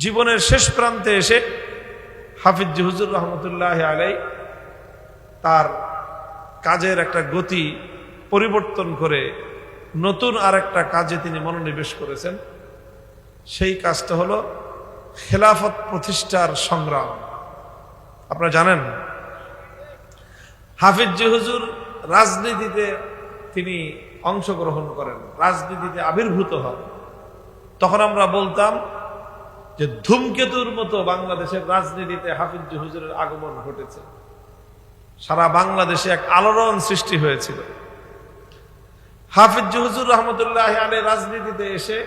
জীবনের শেষ প্রান্তে এসে হাফিজ হুজুর রহমতুল্লাহ আলাই তার কাজের একটা গতি পরিবর্তন করে নতুন আর একটা কাজে তিনি মনোনিবেশ করেছেন। সেই কাজটা হলো খেলাফত প্রতিষ্ঠার সংগ্রাম। আপনারা জানেন হাফিজ হুজুর রাজনীতিতে তিনি অংশগ্রহণ করেন, রাজনীতিতে আবির্ভূত হন। তখন আমরা বলতাম যে ধূমকেতুর মতো বাংলাদেশের রাজনীতিতে হাফিজ হুজুরের আগমন ঘটেছে। সারা বাংলাদেশে এক আলোড়ন সৃষ্টি হয়েছিল। হাফিজ হুজুর রহমতুল্লাহ আলাইহি রাজনীতিতে এসে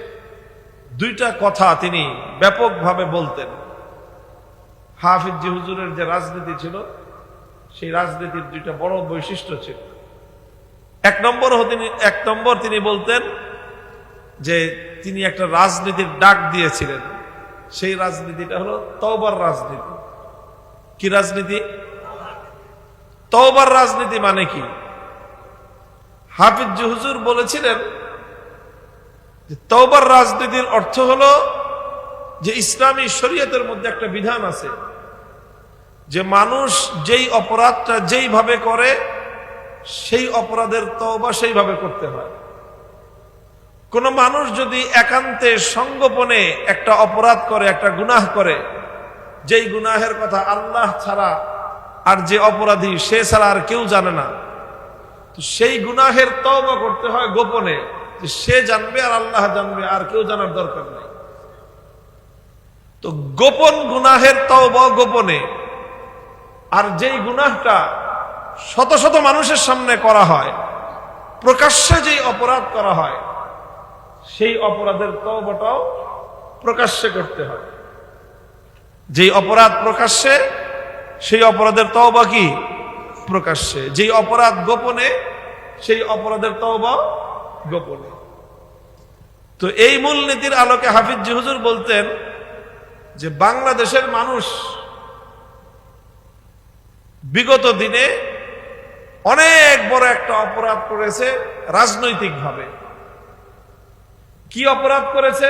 দুইটা কথা তিনি ব্যাপকভাবে বলতেন। হাফিজ হুজুরের যে রাজনীতি ছিল সেই রাজনীতির দুইটা বড় বৈশিষ্ট্য ছিল। এক নম্বর তিনি বলতেন যে তিনি একটা রাজনীতির ডাক দিয়েছিলেন। সেই রাজনীতিটা হলো তওবার রাজনীতি। কি রাজনীতি? তওবার রাজনীতি মানে কি? হাফিজ হুজুর বলেছিলেন যে তওবার রাজনীতির অর্থ হলো যে ইসলামী শরীয়তের মধ্যে একটা বিধান আছে যে মানুষ যেই অপরাধটা যেইভাবে করে সেই অপরাধের তওবা সেইভাবে করতে হয়। কোন মানুষ যদি একান্তে সংগোপনে একটা অপরাধ করে, একটা গুনাহ করে, যেই গুনাহের কথা আল্লাহ ছাড়া আর যে অপরাধী সে ছাড়া আর কেউ জানে না, তো সেই গুনাহের তওবা করতে হয় গোপনে, যে সে জানবে আর আল্লাহ জানবে, আর কেউ জানার দরকার নেই। তো গোপন গুনাহের তওবা গোপনে, আর যেই গুনাহটা শত শত মানুষের সামনে করা হয়, প্রকাশ্যে যেই অপরাধ করা হয়, সেই অপরাধের তওবাটাও প্রকাশ্যে করতে হয়। যেই অপরাধ প্রকাশ্যে সেই অপরাধের তওবা কি প্রকাশ্যে, যেই অপরাধ গোপনে সেই অপরাধের তওবা গোপনে। তো এই মূলনীতির আলোকে হাফিজ হুজুর বলতেন যে বাংলাদেশের মানুষ বিগত দিনে অনেক বড় একটা অপরাধ করেছে রাজনৈতিকভাবে। কি অপরাধ করেছে?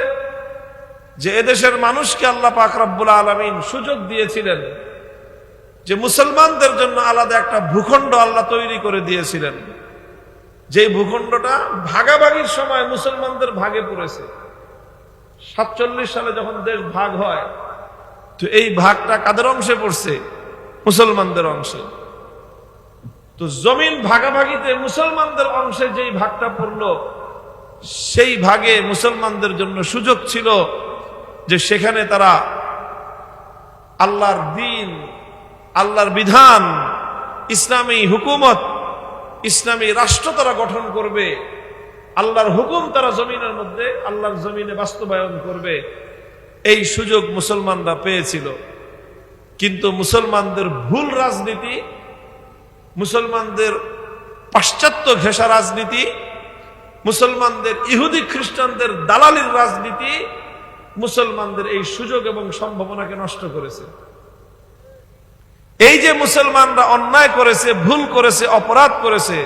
যে এদেশের মানুষকে আল্লাহ পাক রব্বুল আলামিন সুযোগ দিয়েছিলেন যে মুসলমানদের জন্য আলাদা একটা ভূখণ্ড আল্লাহ তৈরি করে দিয়েছিলেন। যে ভূখণ্ডটা ভাগাভাগির সময় মুসলমানদের ভাগে পড়েছে। 47 সালে যখন দেশ ভাগ হয়, তো এই ভাগটা কাদের অংশে পড়ছে? মুসলমানদের অংশে। তো জমিন ভাগাভাগিতে মুসলমানদের অংশে যেই ভাগটা পড়লো, সেই ভাগে মুসলমানদের জন্য সুযোগ ছিল যে সেখানে তারা আল্লাহর দ্বীন, আল্লাহর বিধান, ইসলামী হুকুমত, ইসলামী রাষ্ট্র তারা গঠন করবে, আল্লাহর হুকুম তারা জমিনের মধ্যে, আল্লাহর জমিনে বাস্তবায়ন করবে। এই সুযোগ মুসলমানরা পেয়েছিল। কিন্তু মুসলমানদের ভুল রাজনীতি, মুসলমানদের পাশ্চাত্য ঘেঁষা রাজনীতি, মুসলমানদের ইহুদি খ্রিস্টানদের দালালির রাজনীতি মুসলমানদের এই সুযোগ এবং সম্ভাবনাকে নষ্ট করেছে। এই যে মুসলমানরা অন্যায় করেছে, ভুল করেছে, অপরাধ করেছে,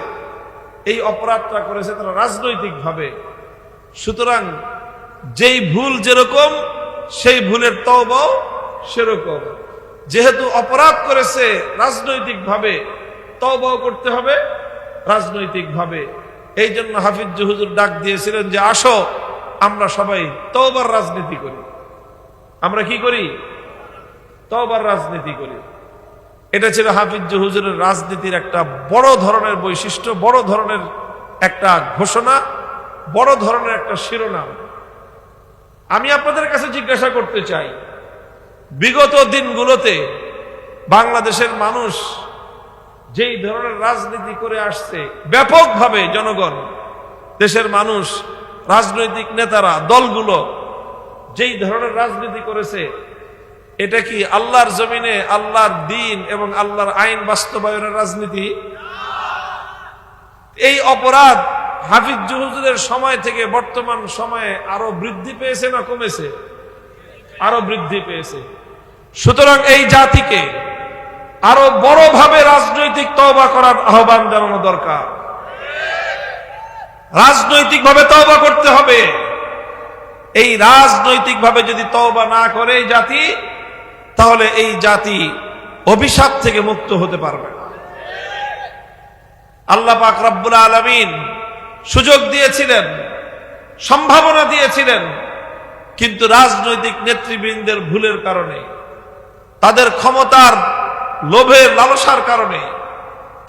এই অপরাধটা করেছে তারা রাজনৈতিক ভাবে। সুতরাং যেই ভুল যেরকম সেই ভুলের তওবাও সেরকম। যেহেতু অপরাধ করেছে রাজনৈতিক ভাবে, তওবাও করতে হবে রাজনৈতিক ভাবে। এই জন্য হাফিজ হুজুর ডাক দিয়েছিলেন যে আসো আমরা সবাই তওবার রাজনীতি করি। আমরা কি করি? তওবার রাজনীতি করি। এটা ছিল হাফিজ হুজুরের রাজনীতির একটা বড় ধরনের বৈশিষ্ট্য, বড় ধরনের একটা ঘোষণা, বড় ধরনের একটা শিরোনাম। আমি আপনাদের কাছে জিজ্ঞাসা করতে চাই, বিগত দিনগুলোতে বাংলাদেশের মানুষ যেই ধরনের রাজনীতি করে আসছে, ব্যাপকভাবে জনগণ, দেশের মানুষ, রাজনৈতিক নেতারা, দলগুলো যেই ধরনের রাজনীতি করেছে, এটা কি আল্লাহর জমিনে আল্লাহর দ্বীন এবং আল্লাহর আইন বাস্তবায়নের রাজনীতি? এই অপরাধ হাফিজ হুজুরের সময় থেকে বর্তমান সময়ে আরো বৃদ্ধি পেয়েছে না কমেছে? আরো বৃদ্ধি পেয়েছে। সুতরাং এই জাতিকে আরো বড়ভাবে রাজনৈতিক তওবা করার আহ্বান জানানো দরকার। রাজনৈতিক ভাবে তওবা করতে হবে। এই রাজনৈতিকভাবে যদি তওবা না করে এই জাতি, তাহলে এই জাতি অভিশাপ থেকে মুক্ত হতে পারবে না। আল্লাহ পাক রব্বুল আলামিন সুযোগ দিয়েছিলেন, সম্ভাবনা দিয়েছিলেন, কিন্তু রাজনৈতিক নেতৃবৃন্দের ভুলের কারণে, তাদের ক্ষমতার লোভের লালসার কারণে,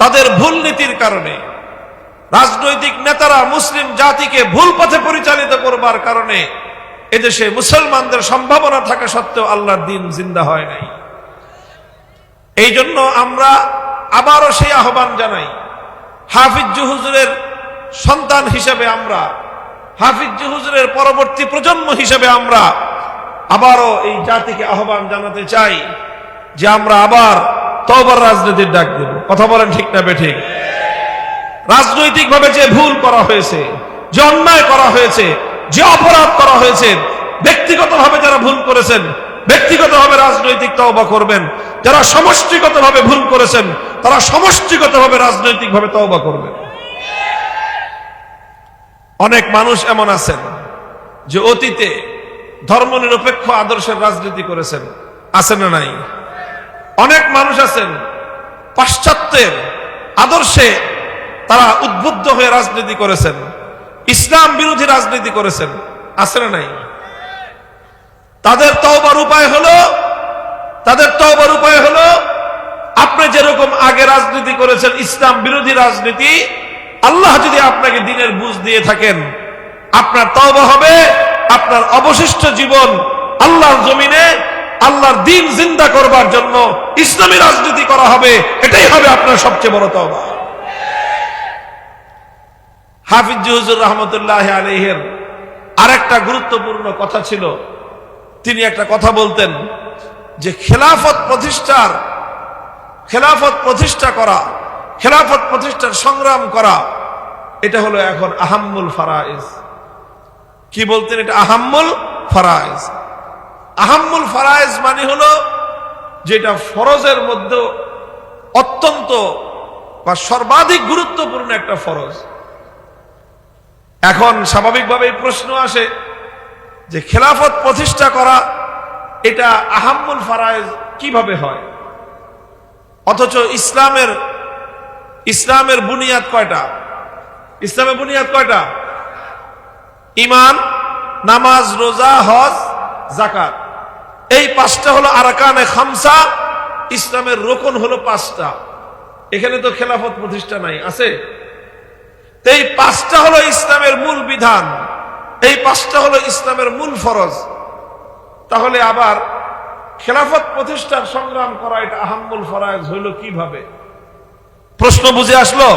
তাদের ভুল নীতির কারণে, রাজনৈতিক নেতারা মুসলিম জাতিকে ভুল পথে পরিচালিত করবার কারণে এদেশে মুসলমানদের সম্ভাবনা থাকা সত্ত্বেও আল্লাহর দ্বীন জিন্দা হয় নাই। এই জন্য আমরা আবারও সেই আহ্বান জানাই, হাফিজ হুজুরের সন্তান হিসেবে আমরা, হাফিজ হুজুরের পরবর্তী প্রজন্ম হিসেবে আমরা আবারও এই জাতিকে আহ্বান জানাতে চাই যে আমরা আবার তওবার রাজনীতির ডাক দেব। কথা বলেন ঠিক না বেঠিক? রাজনৈতিকভাবে যে ভুল করা হয়েছে, যে অন্যায় করা হয়েছে, যে অপরাধ করা হয়েছে, ব্যক্তিগতভাবে যারা ভুল করেছেন ব্যক্তিগতভাবে রাজনৈতিক তওবা করবেন, যারা সমষ্টিগতভাবে ভুল করেছেন তারা সমষ্টিগতভাবে রাজনৈতিকভাবে তওবা করবেন। অনেক মানুষ এমন আছেন যে অতীতে ধর্মনিরপেক্ষ আদর্শের রাজনীতি করেছেন, আছেন না নাই? অনেক মানুষ আছেন পাশ্চাত্যের আদর্শে তারা উদ্বুদ্ধ হয়ে রাজনীতি করেছেন, ইসলাম বিরোধী রাজনীতি করেছেন, আছে না নাই? তাদের তওবার উপায় হলো আপনি যেরকম আগে রাজনীতি করেছেন ইসলাম বিরোধী রাজনীতি, আল্লাহ যদি আপনাকে দ্বীনের বুঝ দিয়ে থাকেন, আপনার তওবা হবে, আপনার অবশিষ্ট জীবন আল্লাহর জমিনে আল্লাহর দ্বীন জিন্দা করবার জন্য ইসলামী রাজনীতি করা হবে। এটাই হবে আপনার সবচেয়ে বড় তওবা। হাফিজ হুজুর রাহমাতুল্লাহি আলাইহির আরেকটা গুরুত্বপূর্ণ কথা ছিল, তিনি একটা কথা বলতেন যে খেলাফত প্রতিষ্ঠার সংগ্রাম করা এটা হলো এখন আহাম্মুল ফারাইজ। কি বলতেন? এটা আহাম্মুল ফারাইজ। আহাম্মুল ফারাইজ মানে হলো যেটা ফরজের মধ্যে অত্যন্ত বা সর্বাধিক গুরুত্বপূর্ণ একটা ফরজ। এখন স্বাভাবিকভাবে প্রশ্ন আসে যে খেলাফত প্রতিষ্ঠা করা এটা আহাম্মুল ফারাইজ কিভাবে হয়, অথচ ইসলামের বুনিয়াদ কয়টা? ইসলামের বুনিয়াদ কয়টা? ঈমান, নামাজ, রোজা, হজ, যাকাত, এই পাঁচটা হলো আরকানে খামসা। ইসলামের রোকন হলো পাঁচটা। এখানে তো খেলাফত প্রতিষ্ঠা নাই, আছে? এই পাঁচটা হলো ইসলামের মূল বিধান, এই পাঁচটা হলো ইসলামের মূল ফরজ। তাহলে আবার খেলাফত প্রতিষ্ঠার সংগ্রাম করা এটা আহাম্মুল ফরাইজ হইল কিভাবে? প্রশ্ন বুঝে আসলো?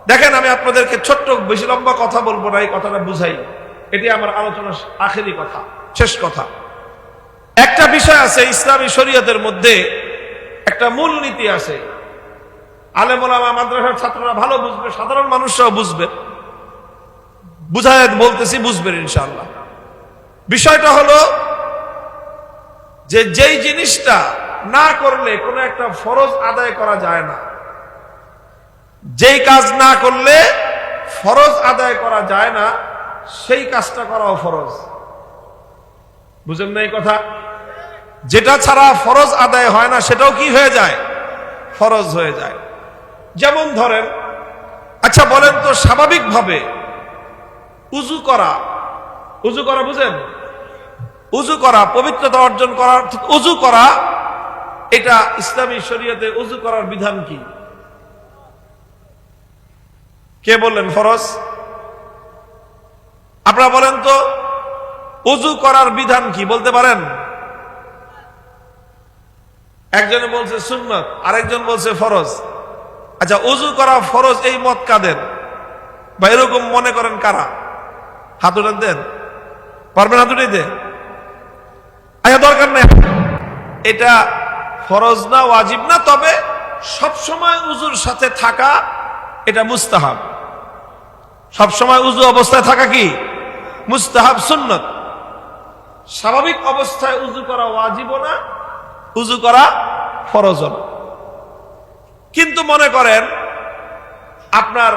দেখেন, আমি আপনাদেরকে ছোট্ট, বেশি লম্বা কথা বলবো না, এই কথাটা বুঝাই। এটি আমার আলোচনার আখেরি কথা, শেষ কথা। একটা বিষয় আছে ইসলামী শরীয়তের মধ্যে, একটা মূল নীতি আছে। আলেম ওলামা, মাদ্রাসার ছাত্ররা ভালো বুঝবে, সাধারণ মানুষরাও বুঝবে, বুঝায় বলতেছি, বুঝবেন ইনশাআল্লাহ। বিষয়টা হলো যে যেই জিনিসটা না করলে কোনো একটা ফরজ আদায় করা যায় না, যেই কাজ না করলে ফরজ আদায় করা যায় না, সেই কাজটা করাও ফরজ। বুঝেন না এই কথা? যেটা ছাড়া ফরজ আদায় হয় না সেটাও কি হয়ে যায়? ফরজ হয়ে যায়। যেমন ধরেন, আচ্ছা বলেন তো, স্বাভাবিকভাবে উযু করা বুঝেন? উযু করা, পবিত্রতা অর্জন করা, উযু করা, এটা ইসলামী শরীয়তে উযু করার বিধান কি? কে বললেন ফরজ? আপনারা বলেন তো, উযু করার বিধান কি বলতে পারেন? একজনে বলছে সুন্নাত, আরেকজন বলছে ফরজ। আচ্ছা, উযু করা ফরজ, এই মত কাদের? বা এরকম মনে করেন কারা? হাত উঠান দেন, পারবেন হাত উঠাইতে? আচ্ছা, দরকার নেই, এটা ফরজ না, ওয়াজিব না, তবে সবসময় উযুর সাথে থাকা এটা মুস্তাহাব। সবসময় উযু অবস্থায় থাকা কি মুস্তাহাব, সুন্নাত। স্বাভাবিক অবস্থায় উযু করা ওয়াজিব না, উযু করা ফরজ না। কিন্তু মনে করেন আপনার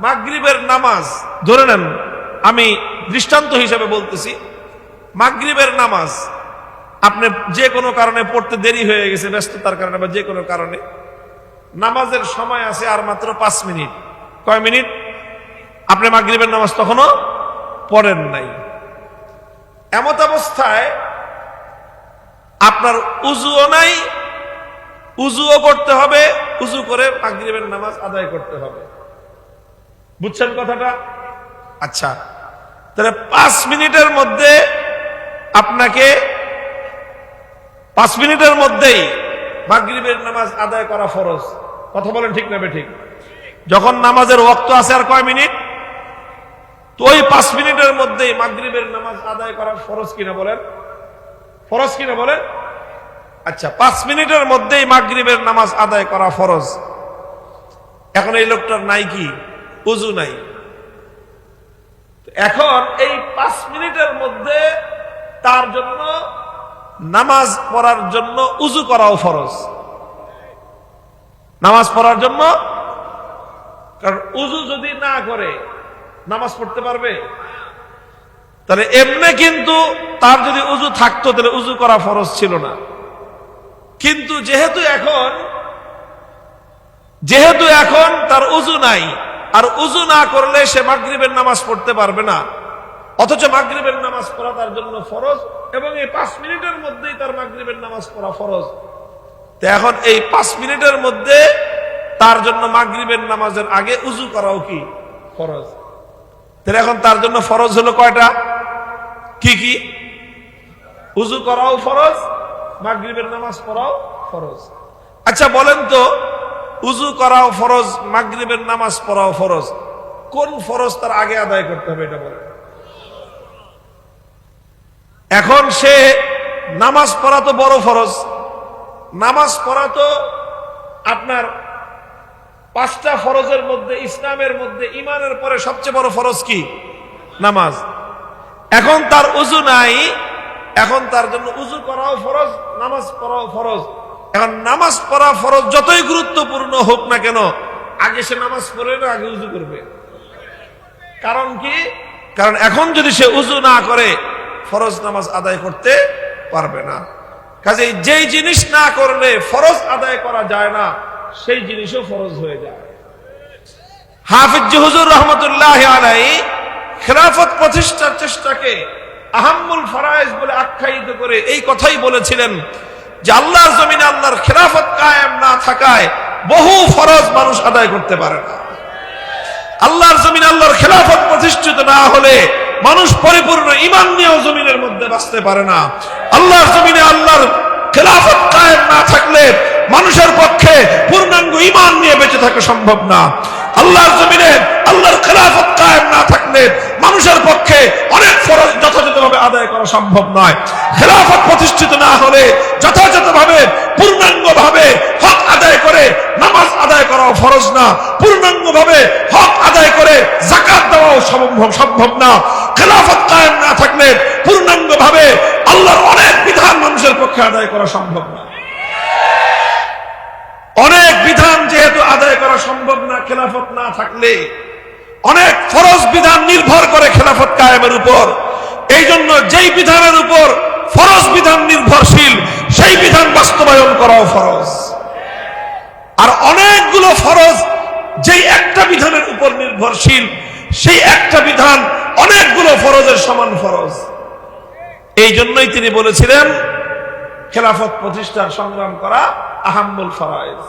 মাগরিবের নামাজ, ধরে নেন আমি দৃষ্টান্ত হিসেবে বলতেছি, মাগরিবের নামাজ আপনি যে কোনো কারণে পড়তে দেরি হয়ে গেছে, ব্যস্ততার কারণে বা যে কোনো কারণে, নামাজের সময় আছে আর মাত্র 5 মিনিট। কয় মিনিট? আপনি মাগরিবের নামাজ তখনও পড়েন নাই। এমত অবস্থায় আপনার উযুও নাই, উযুও করতে হবে, উযু করে মাগরিবের নামাজ আদায় করতে হবে। বুঝছেন কথাটা? আচ্ছা, তাহলে 5 মিনিটের মধ্যে আপনাকে 5 মিনিটের মধ্যেই মাগরিবের নামাজ আদায় করা ফরজ। কথা বলেন ঠিক না বেঠিক? যখন নামাজের ওয়াক্ত আছে আর কয় মিনিট, তো ওই 5 মিনিটের মধ্যেই মাগরিবের নামাজ আদায় করা ফরজ কিনা বলেন? ফরজ কিনা বলেন? আচ্ছা, 5 মিনিটের মধ্যেই মাগরিবের নামাজ আদায় করা ফরজ। এখন এই লোকটার নাই কি? উযু নাই। এখন এই 5 মিনিটের মধ্যে তার জন্য নামাজ পড়ার জন্য উযু করাও ফরজ। নামাজ পড়ার জন্য, কারণ উযু যদি না করে নামাজ পড়তে পারবে? তাহলে এমনি কিন্তু তার যদি উযু থাকতো তাহলে উযু করা ফরজ ছিল না। কিন্তু যেহেতু এখন তার উযু নাই, আর উযু না করলে সে মাগরিবের নামাজ পড়তে পারবে না, অথচ মাগরিবের নামাজ পড়া তার জন্য ফরজ, এবং এই 5 মিনিটের মধ্যেই তার মাগরিবের নামাজ পড়া ফরজ। তো এখন এই 5 মিনিটের মধ্যে তার জন্য মাগরিবের নামাজের আগে উযু করাও কি ফরজ। তাহলে এখন তার জন্য ফরজ হলো কয়টা? কি কি? উযু করাও ফরজ, মাগরিবের নামাজ পড়াও ফরজ। আচ্ছা বলেন তো, উযু করাও ফরজ, মাগরিবের নামাজ পড়াও ফরজ, কোন ফরজ তার আগে আদায় করতে হবে এটা বলেন? এখন সে নামাজ পড়া তো বড় ফরজ, নামাজ পড়া তো আপনার 5টা ফরজের মধ্যে, ইসলামের মধ্যে ঈমানের পরে সবচেয়ে বড় ফরজ কি? নামাজ। এখন তার উযু নাই, এখন তার জন্য উযু করাও ফরজ, নামাজ পড়াও ফরজ। এখন নামাজ পড়া ফরজ যতই গুরুত্বপূর্ণ হোক না কেন, আগে সে নামাজ পড়ে না আগে উযু করবে। কারণ কি? কারণ এখন যদি সে উযু না করে ফরজ নামাজ আদায় করতে পারবে না। কাজেই যেই জিনিস না করলে ফরজ আদায় করা যায় না, সেই জিনিসও ফরজ হয়ে যায়। হাফিজ হুজুর রহমতুল্লাহ আলাইহি খেলাফত প্রতিষ্ঠার চেষ্টাকে আহাম্মুল ফরায়েজ বলে আখ্যায়িত করে এই কথাই বলেছিলেন যে আল্লাহর জমিনে আল্লাহর খেলাফত কায়েম না থাকায় বহু ফরজ মানুষ আদায় করতে পারে না। আল্লাহর জমিনে আল্লাহর খেলাফত প্রতিষ্ঠিত না হলে মানুষ পরিপূর্ণ ঈমান নিয়েও জমিনের মধ্যে বাঁচতে পারে না। আল্লাহর জমিনে আল্লাহর খেলাফত কায়েম না থাকলে মানুষের পক্ষে পূর্ণাঙ্গ ঈমান নিয়ে বেঁচে থাকা সম্ভব না। আল্লাহর জমিনে আল্লাহর খেলাফত কায়েম না থাকলে মানুষের পক্ষে অনেক ফরজ যথাযথভাবে আদায় করা সম্ভব নয়। খেলাফত প্রতিষ্ঠিত না হলে যথাযথভাবে পূর্ণাঙ্গভাবে হক আদায় করে নামাজ আদায় করাও ফরজ না, পূর্ণাঙ্গভাবে হক আদায় করে যাকাত দেওয়াও সম্ভব না। খেলাফত কায়েম না থাকলে পূর্ণাঙ্গভাবে আল্লাহর অনেক বিধান মানুষের পক্ষে আদায় করা সম্ভব না। অনেক বিধান যেহেতু আদায় করা সম্ভব না খেলাফত না থাকলে, অনেক ফরজ বিধান নির্ভর করে খেলাফত কায়েমের উপর। এই জন্য যেই বিধানের উপর ফরজ বিধান নির্ভরশীল সেই বিধান বাস্তবায়ন করাও ফরজ। আর অনেকগুলো ফরজ যেই একটা বিধানের উপর নির্ভরশীল, সেই একটা বিধান অনেকগুলো ফরজের সমান ফরজ। এই জন্যই তিনি বলেছিলেন খেলাফত প্রতিষ্ঠার সংগ্রাম করা আহাম্মুল ফরায়েজ।